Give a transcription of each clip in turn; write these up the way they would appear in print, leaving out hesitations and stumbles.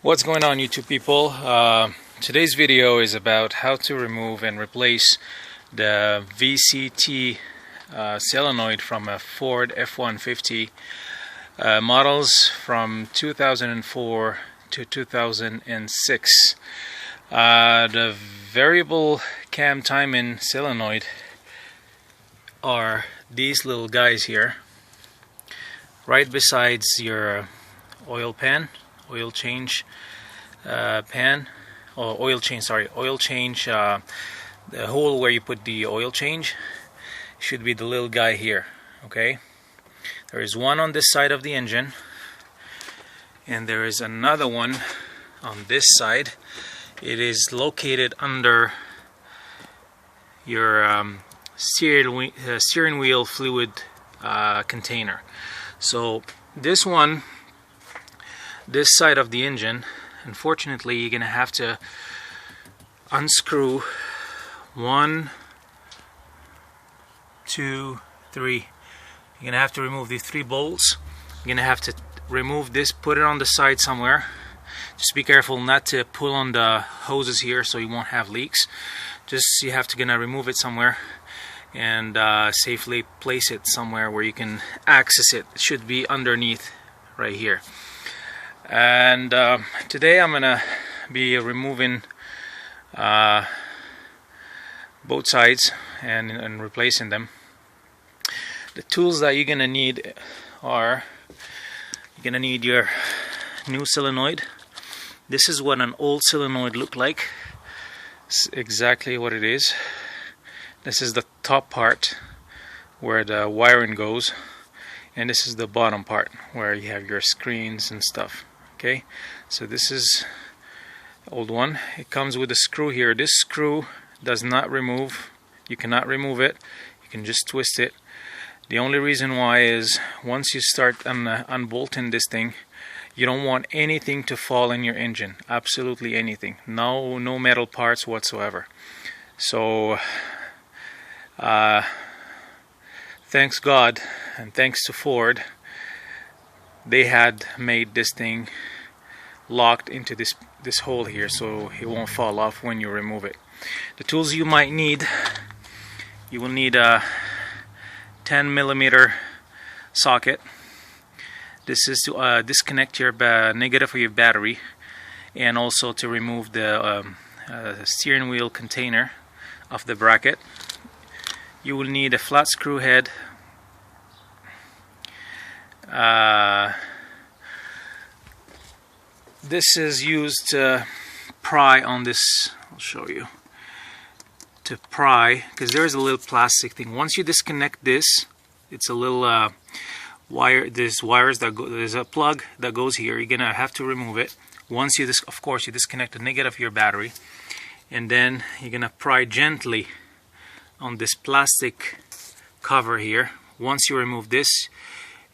What's going on, YouTube people? Today's video is about how to remove and replace the Vct solenoid from a Ford F150 models from 2004 to 2006. The variable cam timing solenoid are these little guys here, right besides your oil change pan, or oil change, the hole where you put the oil change should be the little guy here. Okay, there is one on this side of the engine, and there is another one on this side. It is located under your steering wheel fluid container. So this one, this side of the engine, unfortunately you're gonna have to unscrew 1, 2, 3. You're gonna have to remove these 3 bolts. You're gonna have to remove this, put it on the side somewhere. Just be careful not to pull on the hoses here so you won't have leaks. You have to gonna remove it somewhere and safely place it somewhere where you can access it. It should be underneath right here. And today I'm gonna be removing both sides and replacing them. The tools that you're gonna need are, you're gonna need your new solenoid. This is what an old solenoid looked like. It's exactly what it is. This is the top part where the wiring goes, and this is the bottom part where you have your screens and stuff. Okay, so this is the old one. It comes with a screw here. This screw does not remove. You cannot remove it. You can just twist it. The only reason why is once you start unbolting this thing, you don't want anything to fall in your engine. Absolutely anything. No metal parts whatsoever. So thanks God and thanks to Ford, they had made this thing locked into this hole here so it won't fall off when you remove it. The tools you might need, you will need a 10mm socket. This is to disconnect your negative of your battery, and also to remove the steering wheel container of the bracket. You will need a flat screw head. This is used to pry on this. I'll show you. To pry, because there's a little plastic thing. Once you disconnect this, it's a little wire. There's wires that go. There's a plug that goes here. You're gonna have to remove it. Once you of course, you disconnect the negative of your battery, and then you're gonna pry gently on this plastic cover here. Once you remove this,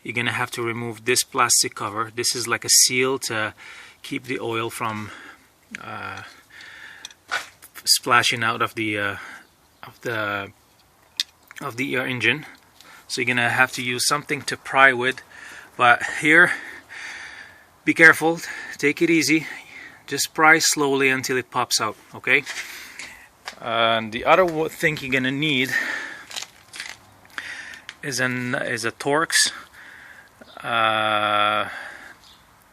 you're gonna have to remove this plastic cover. This is like a seal to keep the oil from splashing out of the engine. So you're gonna have to use something to pry with. But here, be careful. Take it easy. Just pry slowly until it pops out. Okay. The other thing you're gonna need is a Torx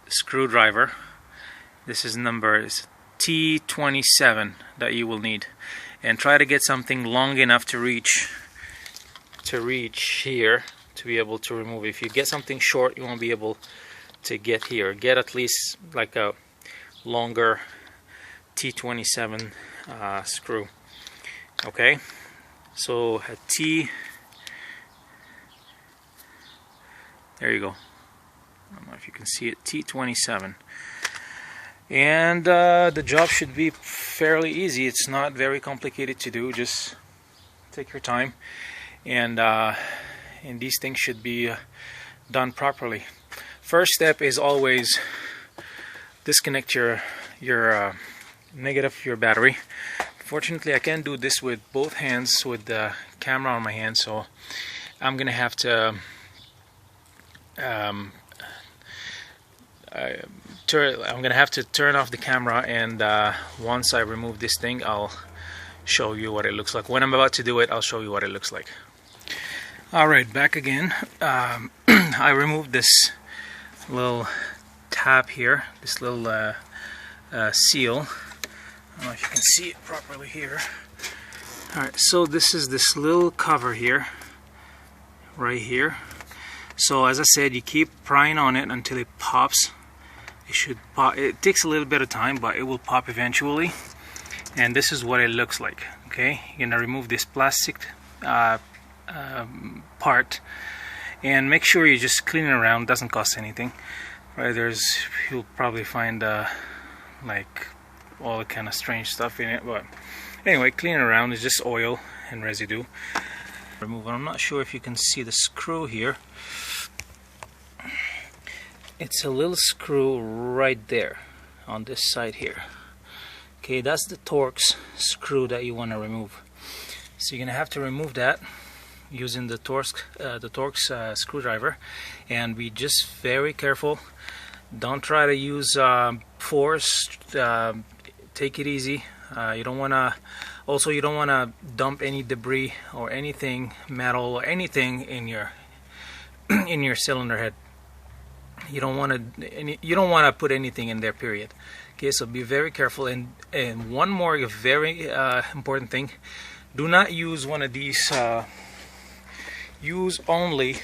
screwdriver. This is number T27 that you will need, and try to get something long enough to reach here to be able to remove it. If you get something short, you won't be able to get here. Get at least like a longer T27 screw. Okay, so a T, there you go. I don't know if you can see it, T27. And the job should be fairly easy. It's not very complicated to do. Just take your time, and these things should be done properly. First step is always disconnect your negative of your battery. Fortunately, I can't do this with both hands with the camera on my hand, so I'm gonna have to I'm gonna have to turn off the camera, and once I remove this thing, I'll show you what it looks like. When I'm about to do it, I'll show you what it looks like. Alright, back again. I removed this little tab here, this little seal. I don't know if you can see it properly here. Alright, so this is this little cover here, right here. So as I said, you keep prying on it until it pops. It should pop. It takes a little bit of time, but it will pop eventually. And this is what it looks like. Okay, you're gonna remove this plastic part, and make sure you just clean it around. Doesn't cost anything. Right, you'll probably find like all the kind of strange stuff in it, but anyway, clean it around. It's just oil and residue. Remove it. I'm not sure if you can see the screw here. It's a little screw right there on this side here. Okay, that's the Torx screw that you want to remove. So you're gonna have to remove that using the Torx screwdriver, and be just very careful. Don't try to use force. Take it easy. You don't want to. Also, you don't want to dump any debris or anything, metal or anything in your cylinder head. You don't want to put anything in there, period. Okay, so be very careful. And one more very important thing: do not use one of these. Use only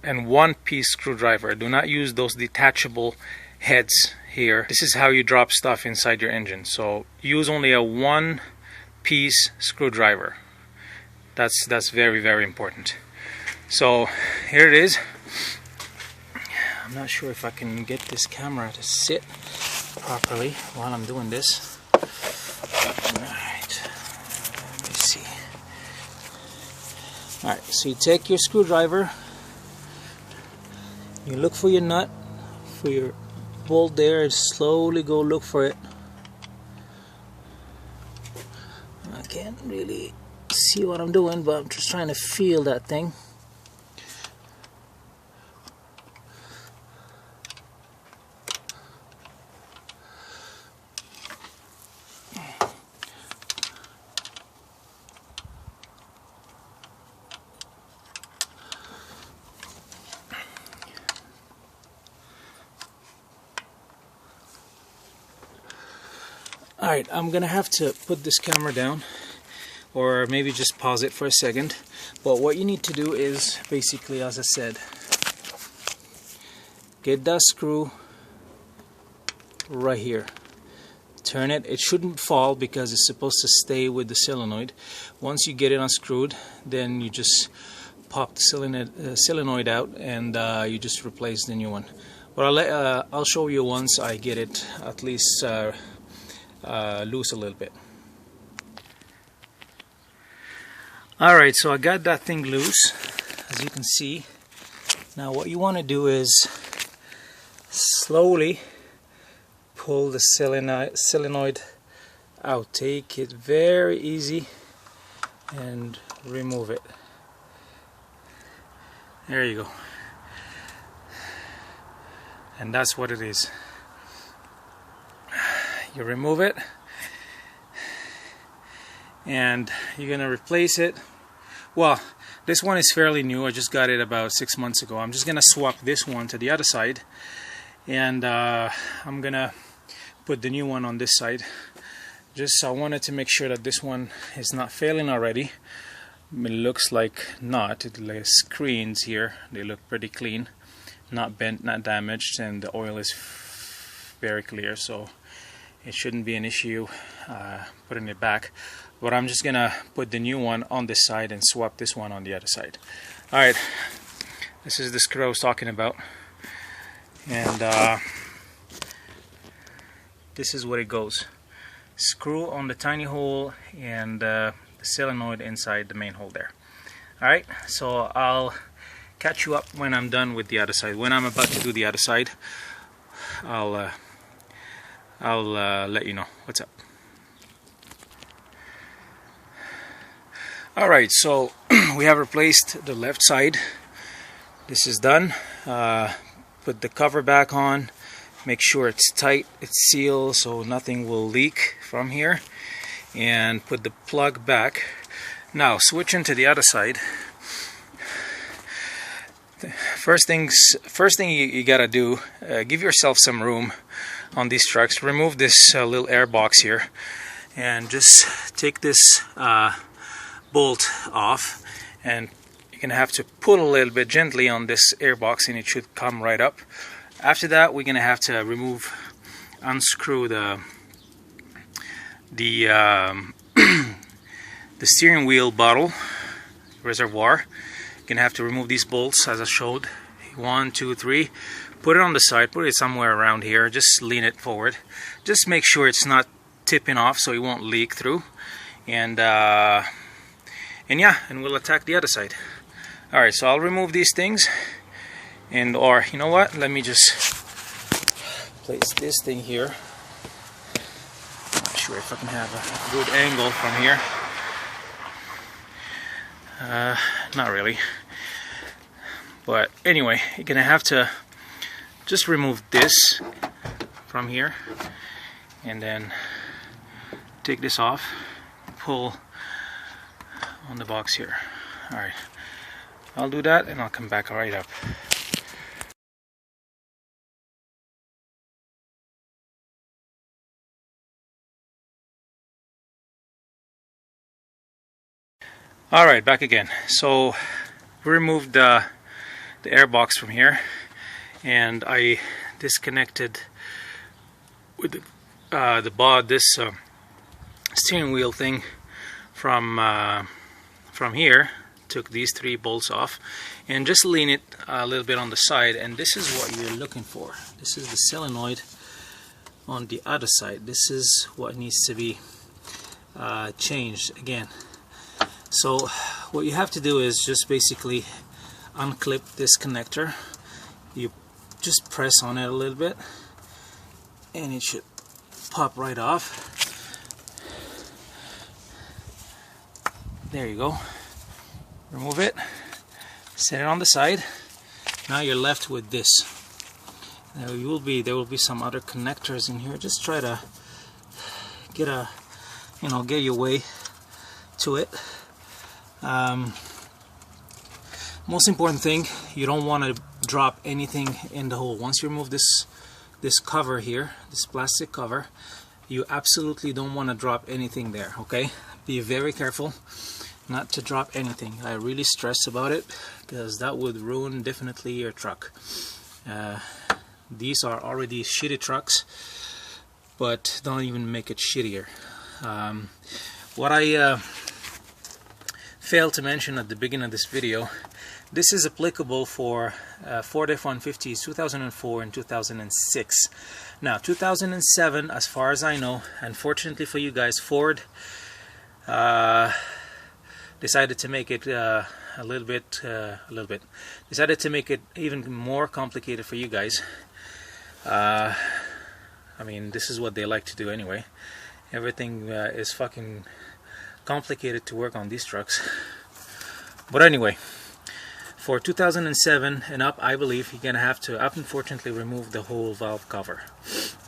and one-piece screwdriver. Do not use those detachable heads here. This is how you drop stuff inside your engine. So use only a one-piece screwdriver. That's very, very important. So here it is. I'm not sure if I can get this camera to sit properly while I'm doing this. Alright, let me see. Alright, so you take your screwdriver, you look for your nut, for your bolt there, and slowly go look for it. I can't really see what I'm doing, but I'm just trying to feel that thing. Alright, I'm gonna have to put this camera down, or maybe just pause it for a second. But what you need to do is basically, as I said, get that screw right here, turn it. It shouldn't fall because it's supposed to stay with the solenoid. Once you get it unscrewed, then you just pop the solenoid out, and you just replace the new one. But I'll show you once I get it at least loose a little bit. Alright, so I got that thing loose, as you can see. Now what you want to do is slowly pull the solenoid out. Take it very easy and remove it. There you go. And that's what it is. You remove it, and you're gonna replace it. Well, this one is fairly new. I just got it about 6 months ago. I'm just gonna swap this one to the other side, and I'm gonna put the new one on this side. I wanted to make sure that this one is not failing already. It looks like not. The screens here, they look pretty clean, not bent, not damaged, and the oil is very clear, so it shouldn't be an issue putting it back. But I'm just gonna put the new one on this side and swap this one on the other side. Alright, this is the screw I was talking about, and this is what it goes. Screw on the tiny hole, and the solenoid inside the main hole there. Alright, so I'll catch you up when I'm done with the other side. When I'm about to do the other side, I'll let you know what's up. Alright, so we have replaced the left side. This is done. Put the cover back on, make sure it's tight, it's sealed so nothing will leak from here, and put the plug back. Now switching to the other side. First thing you gotta do, give yourself some room on these trucks. Remove this little airbox here and just take this bolt off, and you're gonna have to pull a little bit gently on this airbox and it should come right up. After that, we're gonna have to unscrew the steering wheel bottle reservoir. You're gonna have to remove these bolts as I showed. 1, 2, 3. Put it on the side, put it somewhere around here, just lean it forward. Just make sure it's not tipping off so it won't leak through. And yeah, and we'll attack the other side. Alright, so I'll remove these things, or you know what, let me just place this thing here. Not sure if I can have a good angle from here. Not really, but anyway, you're gonna have to just remove this from here and then take this off, pull on the box here. Alright, I'll do that and I'll come back right up. Alright, back again. So we removed the airbox from here, and I disconnected with this steering wheel thing from here. Took these 3 bolts off and just lean it a little bit on the side, and this is what you're looking for. This is the solenoid on the other side. This is what needs to be changed again. So what you have to do is just basically unclip this connector. You just press on it a little bit and it should pop right off. There you go. Remove it, set it on the side. Now you're left with this. There will be some other connectors in here. Just try to get your way to it. Most important thing, you don't want to drop anything in the hole. Once you remove this cover here, this plastic cover, you absolutely don't want to drop anything there, okay? Be very careful not to drop anything. I really stress about it because that would ruin definitely your truck. These are already shitty trucks, but don't even make it shittier. What I failed to mention at the beginning of this video, this is applicable for Ford F150s 2004 and 2006. Now 2007, as far as I know, unfortunately for you guys, Ford decided to make it decided to make it even more complicated for you guys. I mean, this is what they like to do anyway. Everything is fucking complicated to work on these trucks. But anyway, for 2007 and up, I believe you're gonna have to, unfortunately, remove the whole valve cover.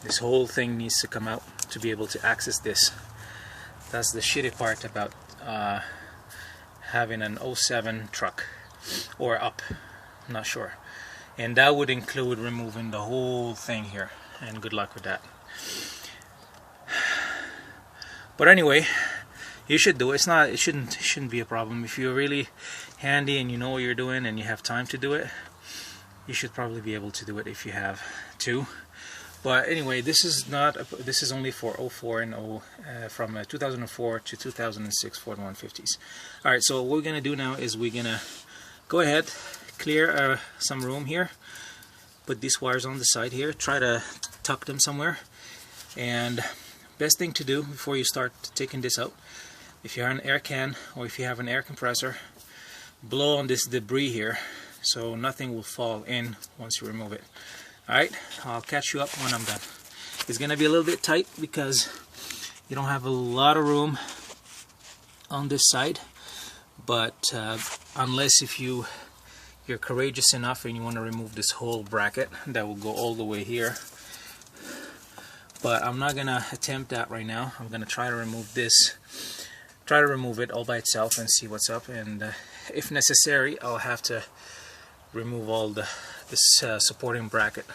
This whole thing needs to come out to be able to access this. That's the shitty part about having an 07 truck or up, I'm not sure. And that would include removing the whole thing here, and good luck with that. But anyway, you should do it. It shouldn't be a problem. If you're really handy and you know what you're doing and you have time to do it, you should probably be able to do it if you have to. But anyway, this is only for 04 and from 2004 to 2006 Ford 150s. Alright, so what we're gonna do now is we're gonna go ahead, clear some room here, put these wires on the side here, try to tuck them somewhere. And best thing to do before you start taking this out, if you have an air can or if you have an air compressor, blow on this debris here so nothing will fall in once you remove it. Alright, I'll catch you up when I'm done. It's gonna be a little bit tight because you don't have a lot of room on this side, but unless if you you're courageous enough and you want to remove this whole bracket that will go all the way here. But I'm not gonna attempt that right now. I'm gonna try to remove this, try to remove it all by itself and see what's up, and if necessary I'll have to remove all this supporting bracket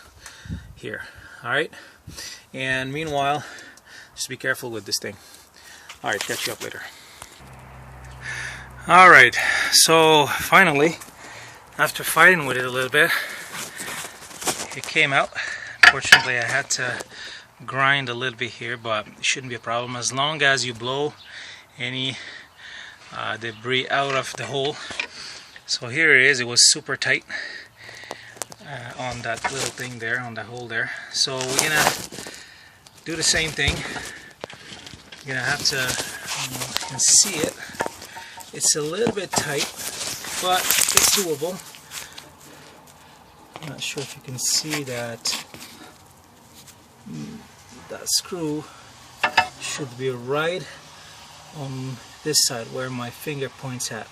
here. Alright, and meanwhile just be careful with this thing. Alright, catch you up later. Alright, so finally, after fighting with it a little bit, it came out. Fortunately I had to grind a little bit here, but it shouldn't be a problem as long as you blow any debris out of the hole. So here it is. It was super tight on that little thing there, on that hole there. So we're gonna do the same thing. You're gonna have to, you can see it. It's a little bit tight, but it's doable. I'm not sure if you can see that. That screw should be right on this side where my finger points at.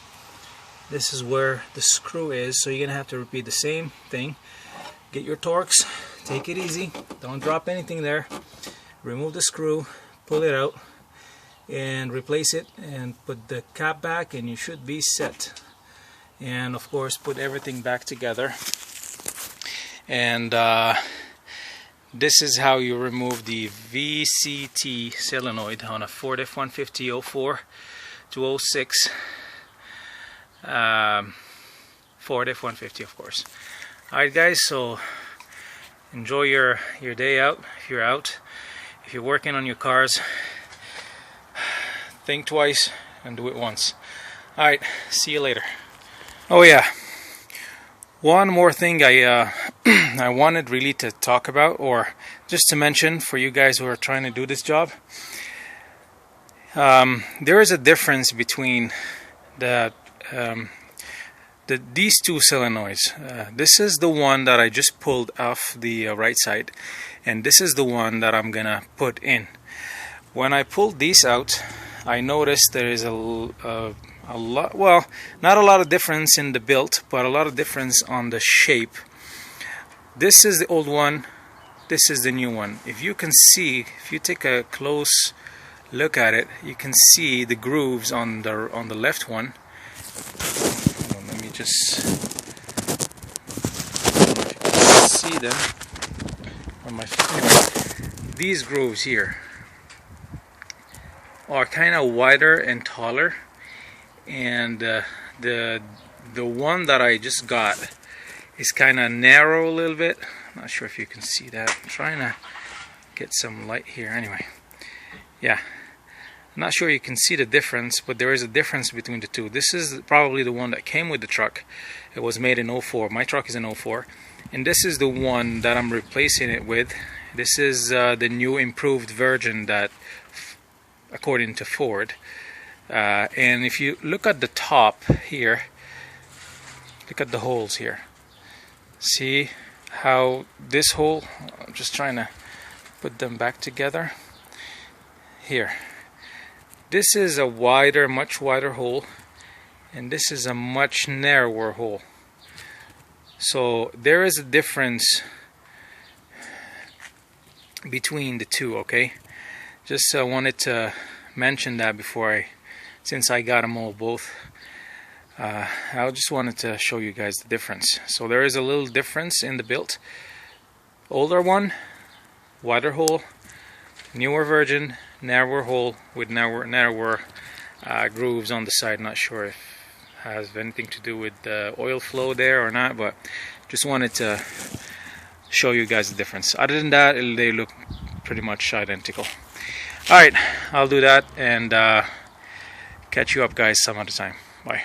This is where the screw is, so you're gonna have to repeat the same thing. Get your Torx, take it easy, don't drop anything there. Remove the screw, pull it out, and replace it, and put the cap back, and you should be set. And of course, put everything back together. And this is how you remove the Vct solenoid on a Ford F150 04 to 06 Ford F150, of course. Alright guys, so enjoy your day out. If you're out, if you're working on your cars, think twice and do it once. Alright, see you later. Oh yeah, one more thing I I wanted really to talk about, or just to mention for you guys who are trying to do this job. There is a difference between these two solenoids. This is the one that I just pulled off the right side, and this is the one that I'm gonna put in. When I pulled these out, I noticed there is a lot, well, not a lot of difference in the build, but a lot of difference on the shape. This is the old one, this is the new one. If you can see, if you take a close look at it, you can see the grooves on the left one. Let me just see them on my finger. These grooves here are kind of wider and taller, and the one that I just got is kind of narrow a little bit. Not sure if you can see that. I'm trying to get some light here. Anyway, yeah, I'm not sure you can see the difference, but there is a difference between the two. This is probably the one that came with the truck. It was made in 04. My truck is in 04, and this is the one that I'm replacing it with. This is the new improved version that, according to Ford. And if you look at the top here, look at the holes here. See how this hole, I'm just trying to put them back together here. This is a wider, much wider hole, and this is a much narrower hole. So there is a difference between the two, okay? Just wanted to mention that before since I got them all both. I just wanted to show you guys the difference. So there is a little difference in the build. Older one, wider hole. Newer version, narrower hole with narrower grooves on the side. Not sure if it has anything to do with the oil flow there or not, but just wanted to show you guys the difference. Other than that, they look pretty much identical. Alright, I'll do that and catch you up guys some other time. Bye.